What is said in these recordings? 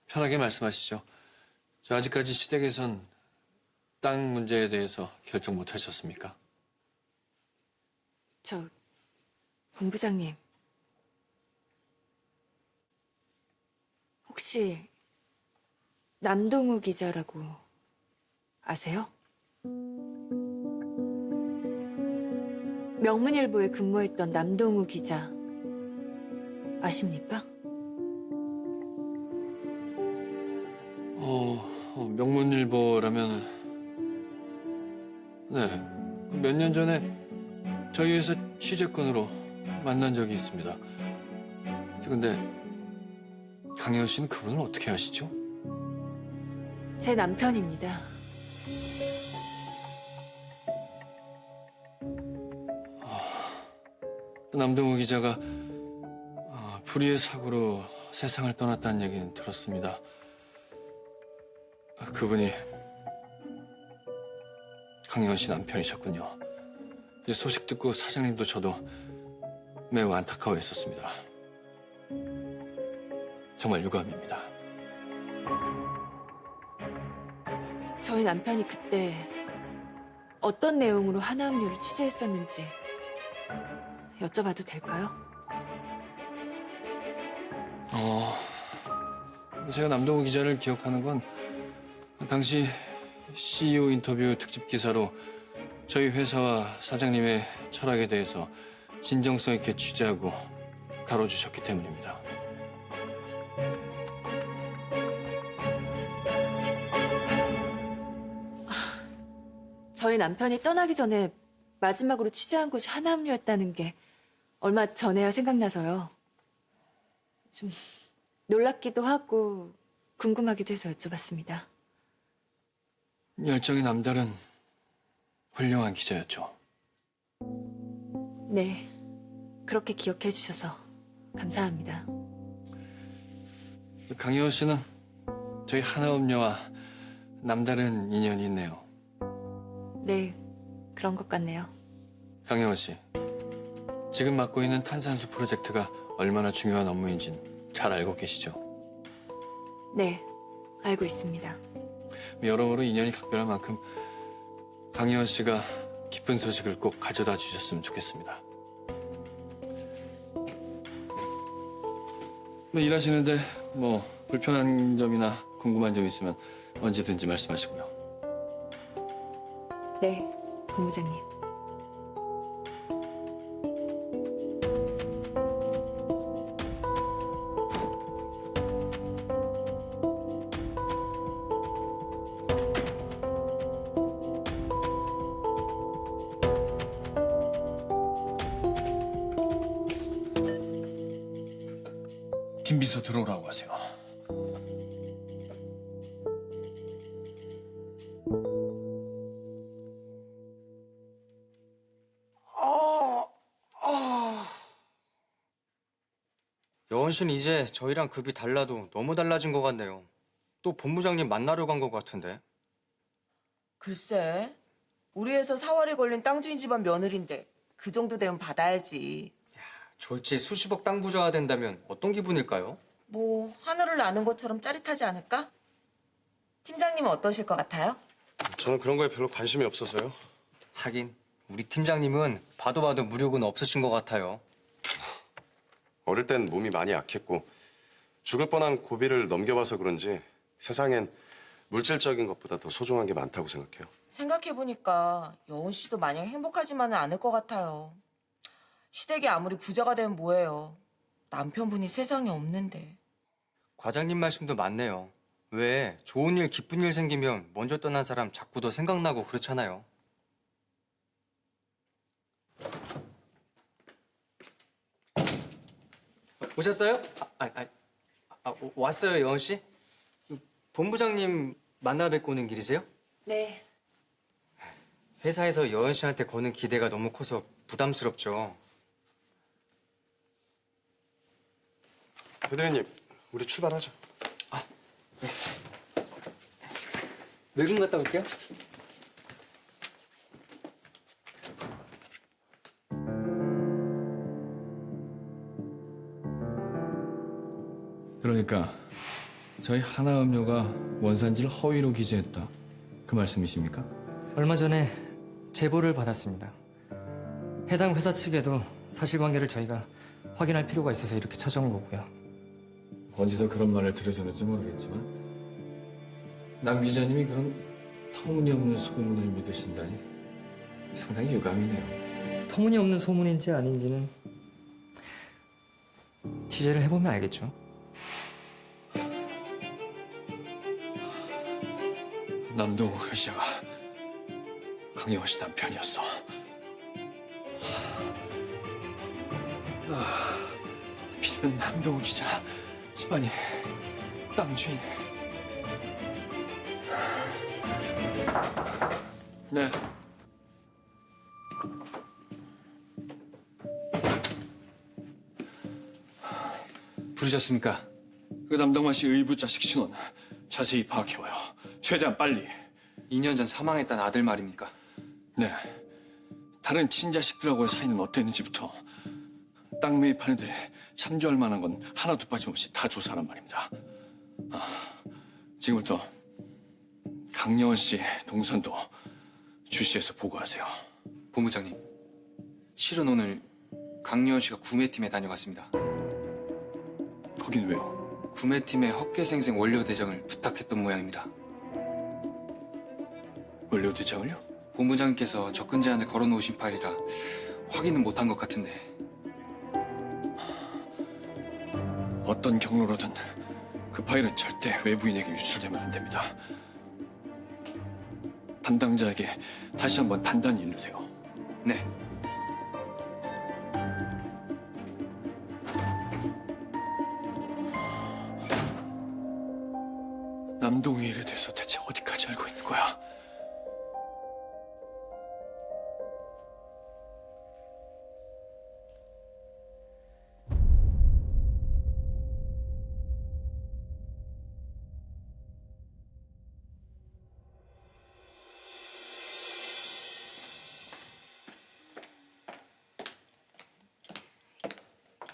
편하게 말씀하시죠. 저 아직까지 시댁에선 땅 문제에 대해서 결정 못 하셨습니까? 본부장님. 혹시 남동우 기자라고 아세요? 명문일보에 근무했던 남동우 기자 아십니까? 명문일보라면 네, 몇 년 전에 저희 회사 취재권으로 만난 적이 있습니다. 근데 강혜원 씨는 그분을 어떻게 아시죠? 제 남편입니다. 남동우 기자가 불의의 사고로 세상을 떠났다는 얘기는 들었습니다. 그분이 강혜원 씨 남편이셨군요. 이 소식 듣고 사장님도 저도 매우 안타까워했었습니다. 정말 유감입니다. 저희 남편이 그때 어떤 내용으로 하나음료를 취재했었는지 여쭤봐도 될까요? 제가 남동우 기자를 기억하는 건 당시 CEO 인터뷰 특집 기사로 저희 회사와 사장님의 철학에 대해서 진정성 있게 취재하고 다뤄주셨기 때문입니다. 저희 남편이 떠나기 전에 마지막으로 취재한 곳이 하나음료였다는 게 얼마 전에야 생각나서요. 좀 놀랍기도 하고 궁금하기도 해서 여쭤봤습니다. 열정이 남다른 훌륭한 기자였죠. 네, 그렇게 기억해 주셔서 감사합니다. 강혜원 씨는 저희 하나음료와 남다른 인연이 있네요. 네, 그런 것 같네요. 강혜원 씨, 지금 맡고 있는 탄산수 프로젝트가 얼마나 중요한 업무인지는 잘 알고 계시죠? 네, 알고 있습니다. 여러모로 인연이 각별한 만큼 강혜원 씨가 기쁜 소식을 꼭 가져다 주셨으면 좋겠습니다. 일하시는데 불편한 점이나 궁금한 점 있으면 언제든지 말씀하시고요. 네, 본부장님. 김 비서 들어오라고 하세요. 여원 씨는 이제 저희랑 급이 달라도 너무 달라진 것 같네요. 또 본부장님 만나러 간 것 같은데. 글쎄, 우리 회사 사활이 걸린 땅 주인 집안 며느리인데 그 정도 되면 받아야지. 졸지 수십억 땅 부자가 된다면 어떤 기분일까요? 뭐 하늘을 나는 것처럼 짜릿하지 않을까? 팀장님은 어떠실 것 같아요? 저는 그런 거에 별로 관심이 없어서요. 하긴 우리 팀장님은 봐도 봐도 무력은 없으신 것 같아요. 어릴 땐 몸이 많이 약했고 죽을 뻔한 고비를 넘겨봐서 그런지 세상엔 물질적인 것보다 더 소중한 게 많다고 생각해요. 생각해보니까 여운 씨도 마냥 행복하지만은 않을 것 같아요. 시댁이 아무리 부자가 되면 뭐해요. 남편분이 세상에 없는데. 과장님 말씀도 맞네요. 왜 좋은 일, 기쁜 일 생기면 먼저 떠난 사람 자꾸 더 생각나고 그렇잖아요. 오셨어요? 왔어요, 여원 씨? 본부장님 만나 뵙고 오는 길이세요? 네, 회사에서 여원 씨한테 거는 기대가 너무 커서 부담스럽죠. 대대리님, 우리 출발하죠. 외근 갔다 올게요. 그러니까 저희 하나음료가 원산지를 허위로 기재했다. 그 말씀이십니까? 얼마 전에 제보를 받았습니다. 해당 회사 측에도 사실관계를 저희가 확인할 필요가 있어서 이렇게 찾아온 거고요. 어디서 그런 말을 들으셨는지 모르겠지만 남 기자님이 그런 터무니없는 소문을 믿으신다니 상당히 유감이네요. 터무니없는 소문인지 아닌지는 취재를 해보면 알겠죠. 남동욱 의사가 강영원 씨 남편이었어. 빌면 남동욱 기자 집안이 땅 주인. 네. 부르셨습니까? 그 남동만 씨 의부 자식 신원 자세히 파악해와요. 최대한 빨리. 2년 전 사망했던 아들 말입니까? 네. 다른 친자식들하고의 사이는 어땠는지부터 땅 매입하는데 참조할 만한 건 하나도 빠짐없이 다 조사하란 말입니다. 지금부터 강여원 씨 동선도 주시해서 보고하세요. 본부장님, 실은 오늘 강여원 씨가 구매팀에 다녀갔습니다. 거긴 왜요? 구매팀의 헛개생생 원료 대장을 부탁했던 모양입니다. 원료 대장을요? 본부장님께서 접근 제한을 걸어놓으신 파일이라 확인은 못한 것 같은데 어떤 경로로든 그 파일은 절대 외부인에게 유출되면 안 됩니다. 담당자에게 다시 한번 단단히 일르세요. 네, 남동희 일에 대해서 대체 어디까지 알고 있는 거야?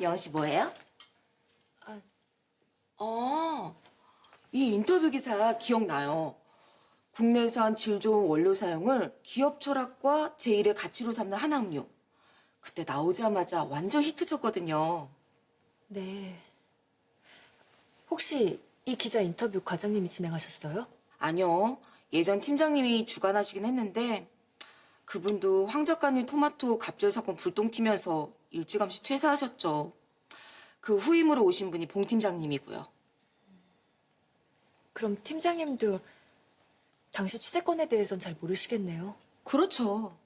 여은 씨 뭐예요? 아, 이 인터뷰 기사 기억나요. 국내산 질 좋은 원료 사용을 기업 철학과 제1의 가치로 삼는 하나음료. 그때 나오자마자 완전 히트쳤거든요. 네. 혹시 이 기자 인터뷰 과장님이 진행하셨어요? 아니요. 예전 팀장님이 주관하시긴 했는데 그분도 황 작가님 토마토 갑질 사건 불똥 튀면서 일찌감치 퇴사하셨죠. 그 후임으로 오신 분이 봉 팀장님이고요. 그럼 팀장님도 당시 취재권에 대해선 잘 모르시겠네요. 그렇죠.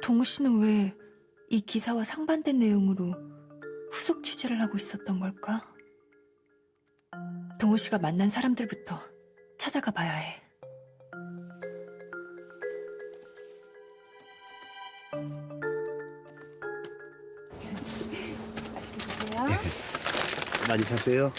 동우 씨는 왜 이 기사와 상반된 내용으로 후속 취재를 하고 있었던 걸까? 동우 씨가 만난 사람들부터 찾아가 봐야 해. 많이 파세요?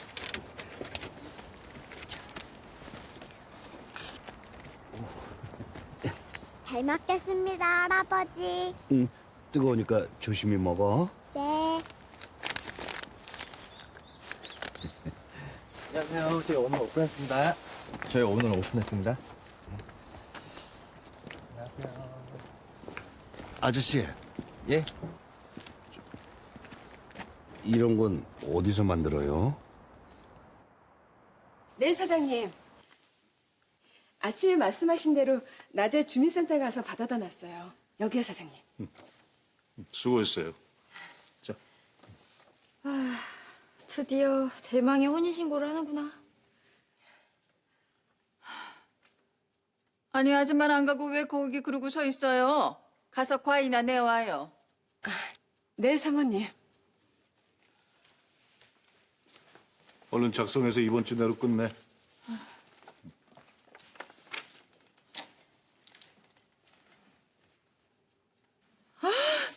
잘 먹겠습니다, 할아버지. 응, 뜨거우니까 조심히 먹어. 네. 안녕하세요. 저희 오늘 오픈했습니다. 저희 오늘 오픈했습니다. 아저씨, 예? 이런 건 어디서 만들어요? 네, 사장님. 아침에 말씀하신 대로 낮에 주민센터 가서 받아다 놨어요. 여기요, 사장님. 수고했어요. 자, 드디어 대망의 혼인신고를 하는구나. 아니 아줌마는 안 가고 왜 거기 그러고 서 있어요? 가서 과일이나 내와요. 네, 사모님. 얼른 작성해서 이번 주 내로 끝내.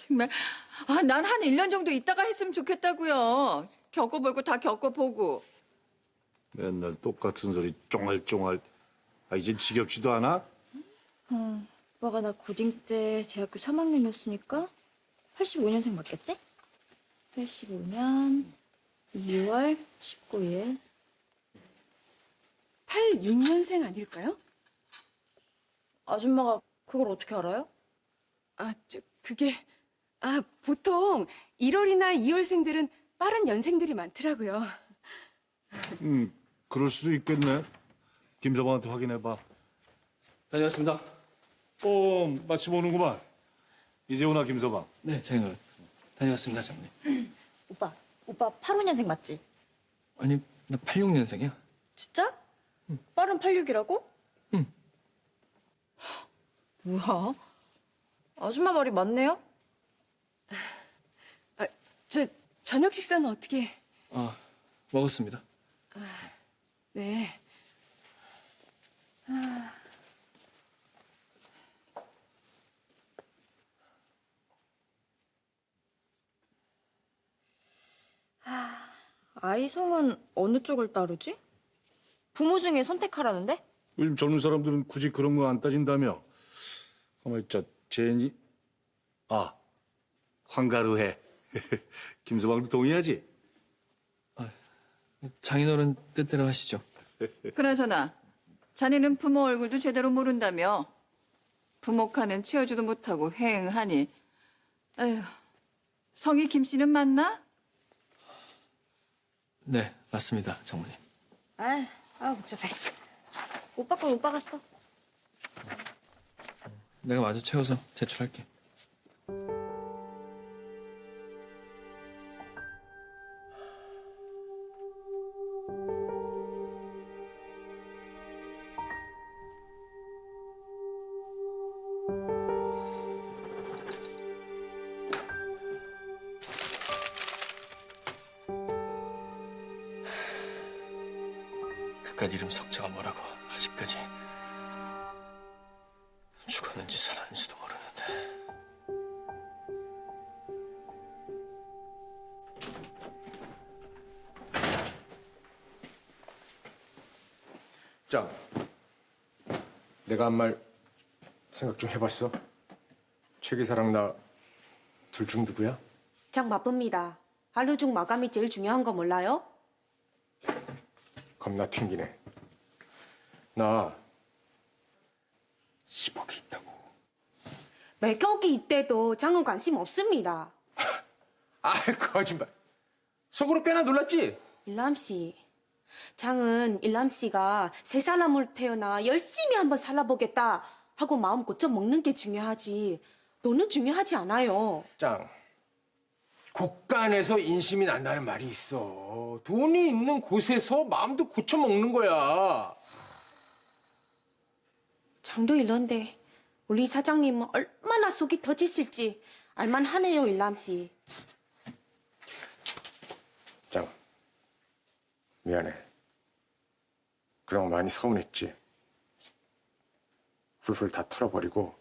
정말 난 한 1년 정도 있다가 했으면 좋겠다고요. 겪어보고 다 겪어보고. 맨날 똑같은 소리 쫑알쫑알. 이젠 지겹지도 않아? 오빠가 나 고딩 때 대학교 3학년이었으니까 85년생 맞겠지? 85년 2월 19일. 86년생 아닐까요? 아줌마가 그걸 어떻게 알아요? 보통 1월이나 2월생들은 빠른 연생들이 많더라고요. 그럴 수도 있겠네. 김서방한테 확인해봐. 다녀왔습니다. 마침 오는구만. 이제 오나 김서방. 네, 장인어른. 다녀왔습니다, 장님. 오빠 85년생 맞지? 아니, 나 86년생이야. 진짜? 빠른 86이라고? 응. 뭐야? 아줌마 말이 맞네요? 저 저녁 식사는 어떻게? 먹었습니다. 네. 아이 성은 어느 쪽을 따르지? 부모 중에 선택하라는데? 요즘 젊은 사람들은 굳이 그런 거 안 따진다며. 가만히 있자. 제니. 황가루해. 김서방도 동의하지? 장인어른 뜻대로 하시죠. 그나저나 자네는 부모 얼굴도 제대로 모른다며. 부모 칸은 채워주도 못하고 행하니. 에휴, 성이 김 씨는 맞나? 네, 맞습니다, 장모님. 복잡해. 오빠 건 오빠가 써. 내가 마저 채워서 제출할게. 그깟 이름 석자가 뭐라고 아직까지 죽었는지 살았는지도 모르는데. 짱, 내가 한 말 생각 좀 해봤어? 최 기사랑 나 둘 중 누구야? 장 바쁩니다. 하루 중 마감이 제일 중요한 거 몰라요? 겁나 튕기네. 나 10억이 있다고. 매겨기 이때도 장은 관심 없습니다. 거짓말. 속으로 꽤나 놀랐지? 일람 씨, 장은 일람 씨가 새 사람으로 태어나 열심히 한번 살아보겠다 하고 마음 고쳐 먹는 게 중요하지. 너는 중요하지 않아요. 짱, 곳간에서 인심이 난다는 말이 있어. 돈이 있는 곳에서 마음도 고쳐 먹는 거야. 장도 이런데 우리 사장님은 얼마나 속이 터지실지 알만하네요, 일람 씨. 짱, 미안해. 그동안 많이 서운했지. 훌훌 다 털어버리고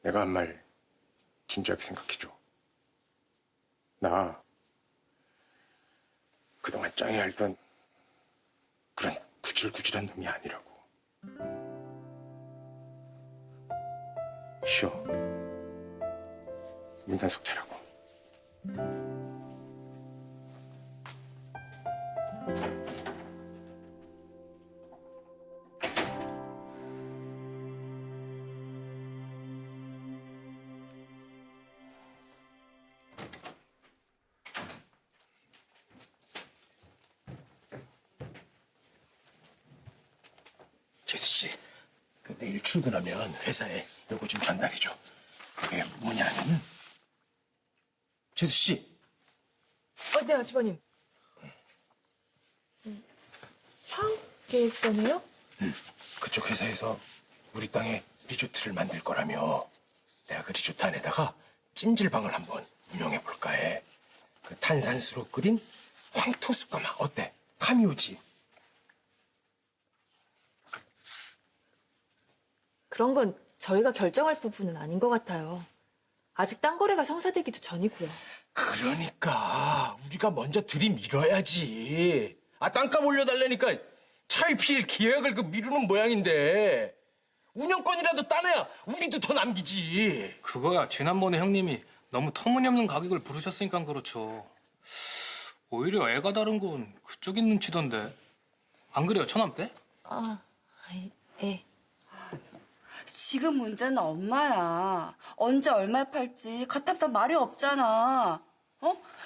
내가 한 말 진지하게 생각해줘. 나 그동안 짱이 알던 그런 구질구질한 놈이 아니라고. 쉬어. 문단속 되라고. 재수 씨, 그 내일 출근하면 회사에 요거 좀 전달해줘. 그게 뭐냐면 재수 씨, 네, 아주버님. 사업계획서네요? 그쪽 회사에서 우리 땅에 리조트를 만들 거라며. 내가 그 리조트 안에다가 찜질방을 한번 운영해 볼까 해. 그 탄산수로 끓인 황토 숯가마 어때? 감이 오지? 그런 건 저희가 결정할 부분은 아닌 것 같아요. 아직 땅 거래가 성사되기도 전이고요. 그러니까 우리가 먼저 들이밀어야지. 땅값 올려달라니까 차일피일 기획을 미루는 모양인데 운영권이라도 따내야 우리도 더 남기지. 그거야 지난번에 형님이 너무 터무니없는 가격을 부르셨으니까 그렇죠. 오히려 애가 다른 건 그쪽인 눈치던데. 안 그래요, 처남때? 예. 지금 문제는 엄마야. 언제 얼마에 팔지 가탑다 말이 없잖아.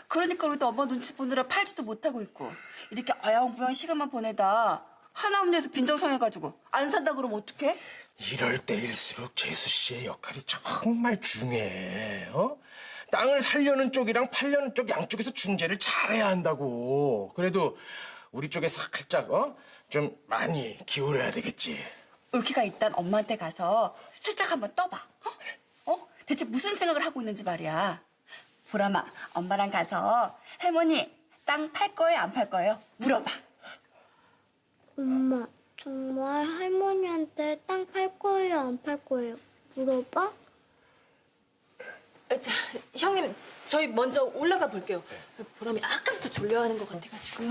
그러니까 우리도 엄마 눈치 보느라 팔지도 못하고 있고 이렇게 어영부영 시간만 보내다 하나문에서 빈정상해가지고 안 산다 그러면 어떡해? 이럴 때일수록 재수 씨의 역할이 정말 중요해. 땅을 살려는 쪽이랑 팔려는 쪽 양쪽에서 중재를 잘해야 한다고. 그래도 우리 쪽에 살짝 좀 많이 기울여야 되겠지. 울키가 일단 엄마한테 가서 슬쩍 한번 떠봐. 대체 무슨 생각을 하고 있는지 말이야. 보람아, 엄마랑 가서 할머니 땅 팔 거예요, 안 팔 거예요? 물어봐. 엄마, 정말 할머니한테 땅 팔 거예요, 안 팔 거예요? 물어봐? 형님, 저희 먼저 올라가 볼게요. 보람이 아까부터 졸려하는 것 같아가지고.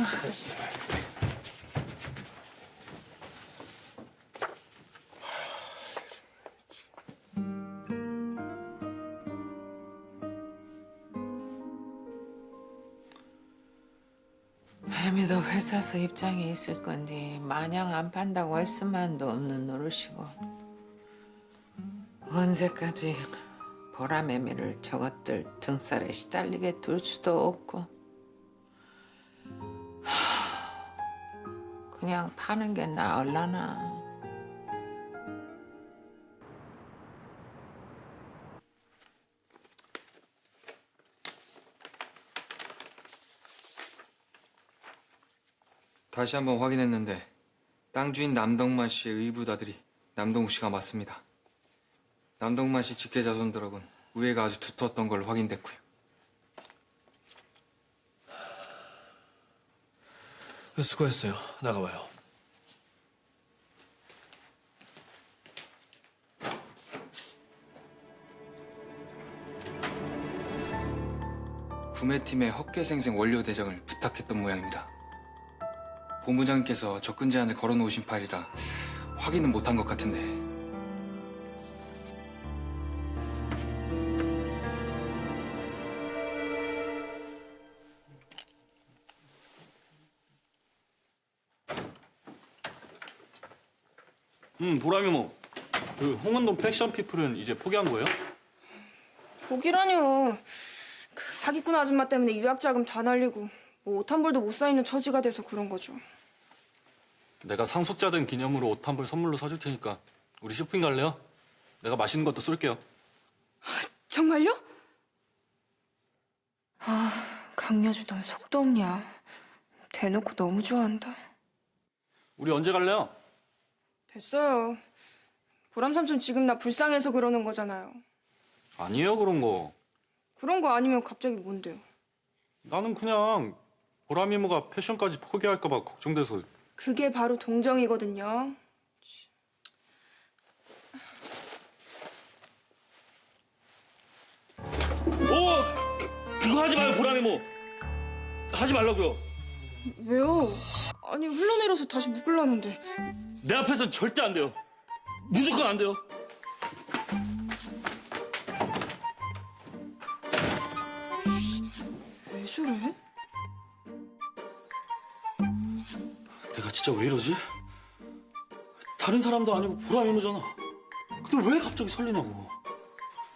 혜미도 회사에서 입장에 있을 건데 마냥 안 판다고 할 수만도 없는 노릇이고 언제까지 보람 애미를 저것들 등살에 시달리게 둘 수도 없고 그냥 파는 게 나을라나. 다시 한번 확인했는데 땅 주인 남덕만 씨의 의붓아들이 남동욱 씨가 맞습니다. 남덕만 씨 직계 자손들하고는 우애가 아주 두터웠던 걸로 확인됐고요. 수고했어요. 나가봐요. 구매팀의 헛개생생 원료 대장을 부탁했던 모양입니다. 본부장님께서 접근 제한을 걸어놓으신 파일이라 확인은 못한 것 같은데. 보람이 뭐, 그 홍은동 패션 피플은 이제 포기한 거예요? 포기라뇨. 그 사기꾼 아줌마 때문에 유학 자금 다 날리고 뭐 옷 한 벌도 못 사 있는 처지가 돼서 그런 거죠. 내가 상속자 된 기념으로 옷 한 벌 선물로 사줄 테니까 우리 쇼핑 갈래요? 내가 맛있는 것도 쏠게요. 정말요? 아, 강여주 넌 속도 없냐. 대놓고 너무 좋아한다. 우리 언제 갈래요? 됐어요. 보람 삼촌 지금 나 불쌍해서 그러는 거잖아요. 아니에요, 그런 거. 그런 거 아니면 갑자기 뭔데요? 나는 그냥 보람 이모가 패션까지 포기할까 봐 걱정돼서. 그게 바로 동정이거든요. 그거 하지 마요, 보람 이모. 하지 말라고요. 왜요? 아니 흘러내려서 다시 묶으려는데. 내 앞에선 절대 안 돼요. 무조건 안 돼요. 왜 저래? 내가 진짜 왜 이러지? 다른 사람도 아니고 보람 이모잖아. 근데 왜 갑자기 설리냐고.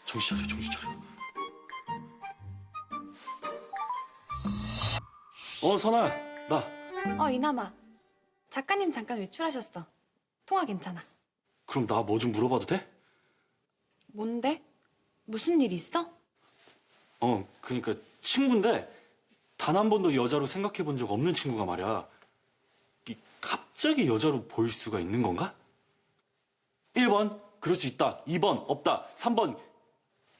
정신 차려, 정신 차려. 선아야, 나. 이남아. 작가님 잠깐 외출하셨어. 통화 괜찮아. 그럼 나 뭐 좀 물어봐도 돼? 뭔데? 무슨 일 있어? 그러니까 친구인데 단 한 번도 여자로 생각해 본 적 없는 친구가 말이야. 갑자기 여자로 보일 수가 있는 건가? 1번, 그럴 수 있다. 2번, 없다. 3번,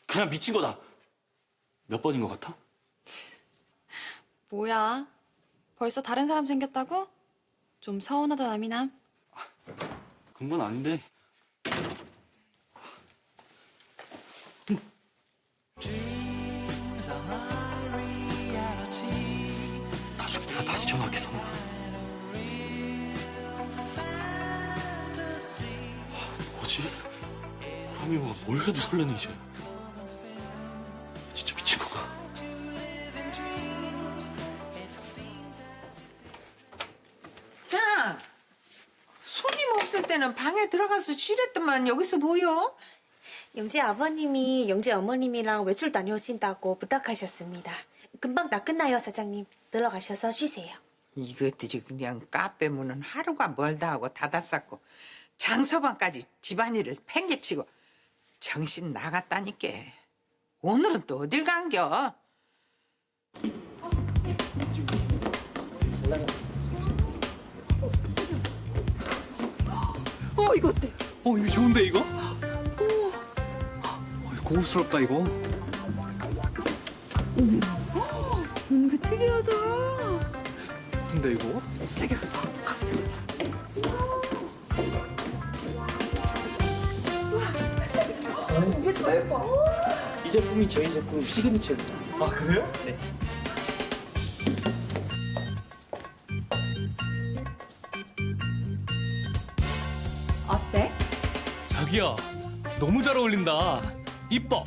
그냥 미친 거다. 몇 번인 것 같아? 뭐야? 벌써 다른 사람 생겼다고? 좀 서운하다, 남이남. 그런 건 아닌데. 나중에 내가 다시 전화할게, 선우야. 뭐지? 하미모가 뭘 해도 설레는 이제. 진짜 미친 건가? 자, 손님 없을 때는 방에 들어가서 쉬랬더만 여기서 뭐여? 영재 아버님이 영재 어머님이랑 외출 다녀오신다고 부탁하셨습니다. 금방 다 끝나요, 사장님. 들어가셔서 쉬세요. 이것들이 그냥 카페 문은 하루가 멀다 하고 닫았었고 장서방까지 집안일을 팽개치고 정신 나갔다니까. 오늘은 또 어딜 간겨? 이거 어때? 이거 좋은데 이거? 이거 고급스럽다 이거. 이거 특이하다. 근데 이거? 자기야, 가보자. 이게 더 예뻐. 이 제품이 저희 제품 시그니처입니다. 아 그래요? 네. 어때? 자기야, 너무 잘 어울린다. 이뻐.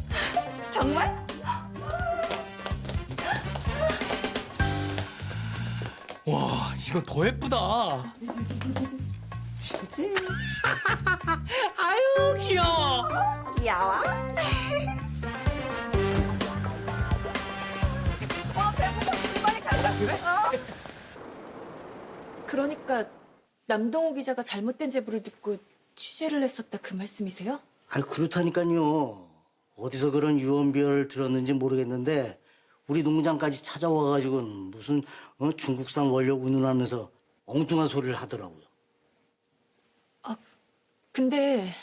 정말? 와, 이거 더 예쁘다. 그치? 아유, 귀여워. 귀여워? 그러니까 남동우 기자가 잘못된 제보를 듣고 취재를 했었다 그 말씀이세요? 그렇다니까요. 어디서 그런 유언비어를 들었는지 모르겠는데 우리 농장까지 찾아와가지고 무슨 중국산 원료 운운하면서 엉뚱한 소리를 하더라고요. 근데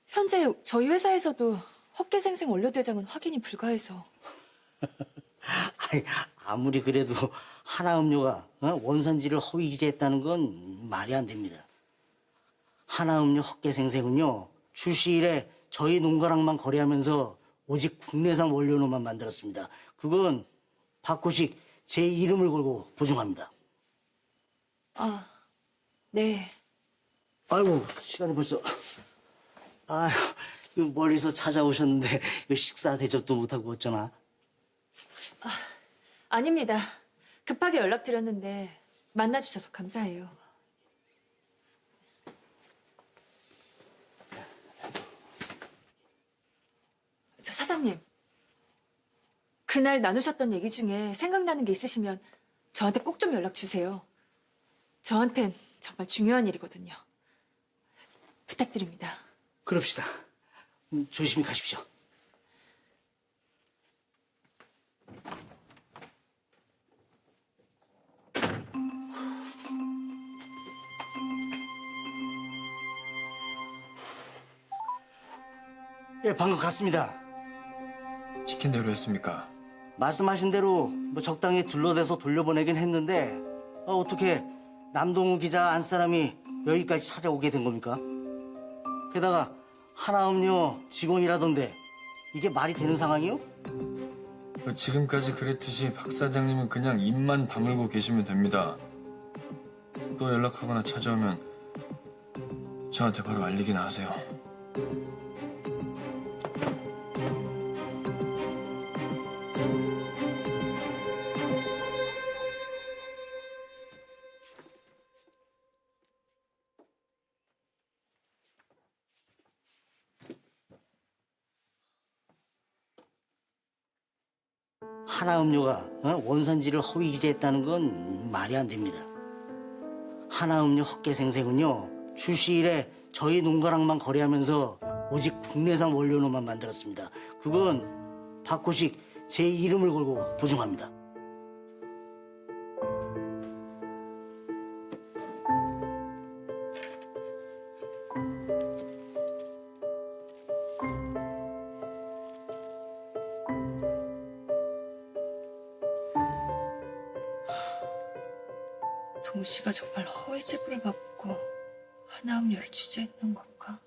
현재 저희 회사에서도 헛개생생 원료대장은 확인이 불가해서. 아무리 그래도 하나음료가 원산지를 허위 기재했다는 건 말이 안 됩니다. 하나음료 헛개생생은요 출시 이래 저희 농가랑만 거래하면서 오직 국내산 원료로만 만들었습니다. 그건 박호식 제 이름을 걸고 보증합니다. 아, 네. 아이고 시간이 벌써. 아휴 이거 멀리서 찾아오셨는데 이거 식사 대접도 못하고 어쩌나. 아닙니다. 급하게 연락드렸는데 만나주셔서 감사해요. 저 사장님, 그날 나누셨던 얘기 중에 생각나는 게 있으시면 저한테 꼭 좀 연락 주세요. 저한텐 정말 중요한 일이거든요. 부탁드립니다. 그럽시다. 조심히 가십시오. 예, 방금 갔습니다. 시킨 대로 했습니까? 말씀하신 대로 적당히 둘러대서 돌려보내긴 했는데 어떻게 남동우 기자 안 사람이 여기까지 찾아오게 된 겁니까? 게다가 하나음료 직원이라던데 이게 말이 되는 상황이요? 지금까지 그랬듯이 박 사장님은 그냥 입만 다물고 계시면 됩니다. 또 연락하거나 찾아오면 저한테 바로 알리기나 하세요. 하나음료가 원산지를 허위 기재했다는 건 말이 안 됩니다. 하나음료 헛개생생은요 출시 이래 저희 농가랑만 거래하면서 오직 국내산 원료로만 만들었습니다. 그건 박호식 제 이름을 걸고 보증합니다. 동우 씨가 정말 허위 제보를 받고 하나음료를 취재했던 걸까?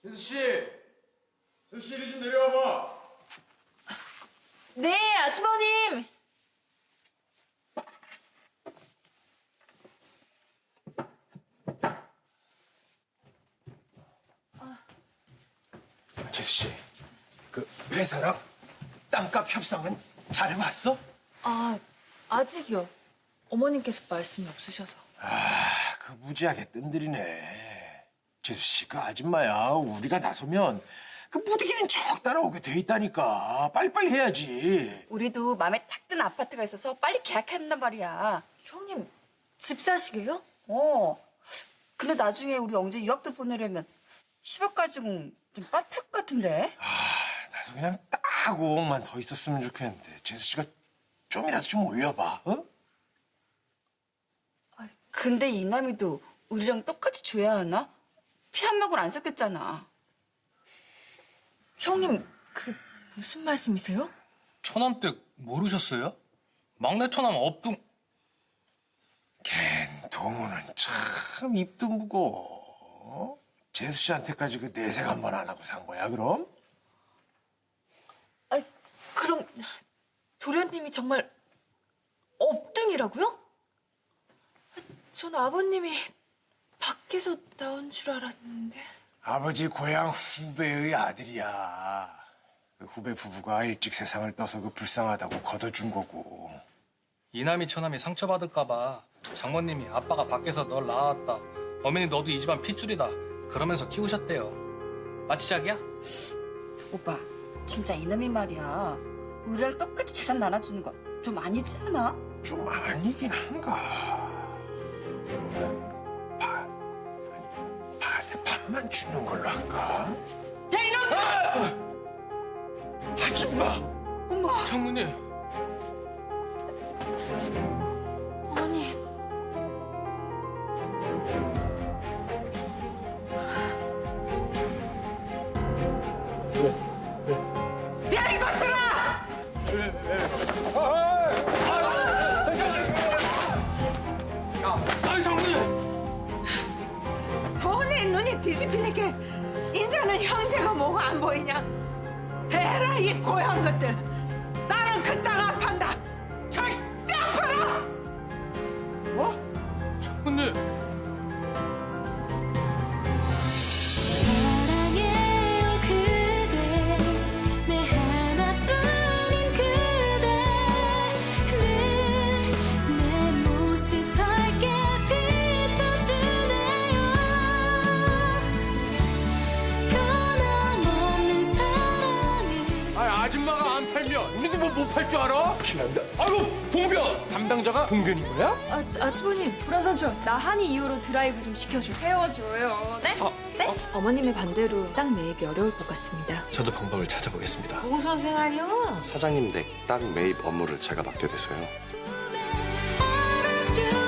재수 씨, 수씨 이리 좀 내려와봐. 네, 아주버님. 재수 씨, 그 회사랑 땅값 협상은 잘 해봤어? 아직이요. 어머님께서 말씀이 없으셔서. 그 무지하게 뜸들이네. 재수 씨, 그 아줌마야. 우리가 나서면 그 못 이기는 척 따라오게 돼 있다니까. 빨리빨리 해야지. 우리도 마음에 딱 드는 아파트가 있어서 빨리 계약해야 한단 말이야. 형님, 집 사시게요? 근데 나중에 우리 영재 유학도 보내려면 10억 가지고 좀 빠트릴 것 같은데. 나도 그냥 딱 5억만 더 있었으면 좋겠는데. 재수 씨가 좀이라도 좀 올려봐. 어? 근데 이남이도 우리랑 똑같이 줘야 하나? 피 한 방울 안 섞였잖아. 형님, 그게 무슨 말씀이세요? 처남댁 모르셨어요? 막내 처남 업둥. 걘 동우는 참 입도 무거워. 재수 씨한테까지 그 내색 한 번 안 하고 산 거야, 그럼? 그럼 도련님이 정말 업등이라고요? 전 아버님이 밖에서 나온 줄 알았는데. 아버지 고향 후배의 아들이야. 그 후배 부부가 일찍 세상을 떠서 그 불쌍하다고 걷어준 거고. 이남이 처남이 상처받을까봐 장모님이 아빠가 밖에서 널 낳았다. 어머니 너도 이 집안 핏줄이다. 그러면서 키우셨대요. 마치 자기야? 오빠, 진짜 이남이 말이야. 우리랑 똑같이 재산 나눠주는 거 좀 아니지 않아? 좀 아니긴 한가. 반에 반만 주는 걸로 할까? 야, 이놈! 아줌마! 엄마! 장모님. 어머니. 야, 이것들아! 아이 장모님. 돈에 눈이 뒤집히니까 인자는 형제가 뭐가 안 보이냐? 에라 이 고향 것들. 나는 그 땅 안 판다. 절대 안 팔아. 뭐? 장모님. 사랑해요 그대 내 하나뿐인 그대 늘 내 모습 밝게 비춰주네요 변함없는 사랑을 아줌마가 안 팔면 우리도 뭐 못 팔 줄 알아? 큰일 난다. 아이고, 봉변! 담당자가 봉변인 거야? 아주버님. 불암삼촌, 나 한이 이후로 드라이브 좀 시켜줘. 태워줘요. 네? 네? 어머님의 반대로 땅 매입이 어려울 것 같습니다. 저도 방법을 찾아보겠습니다. 무슨 생활이요? 사장님 댁 땅 매입 업무를 제가 맡게 돼서요. 알아주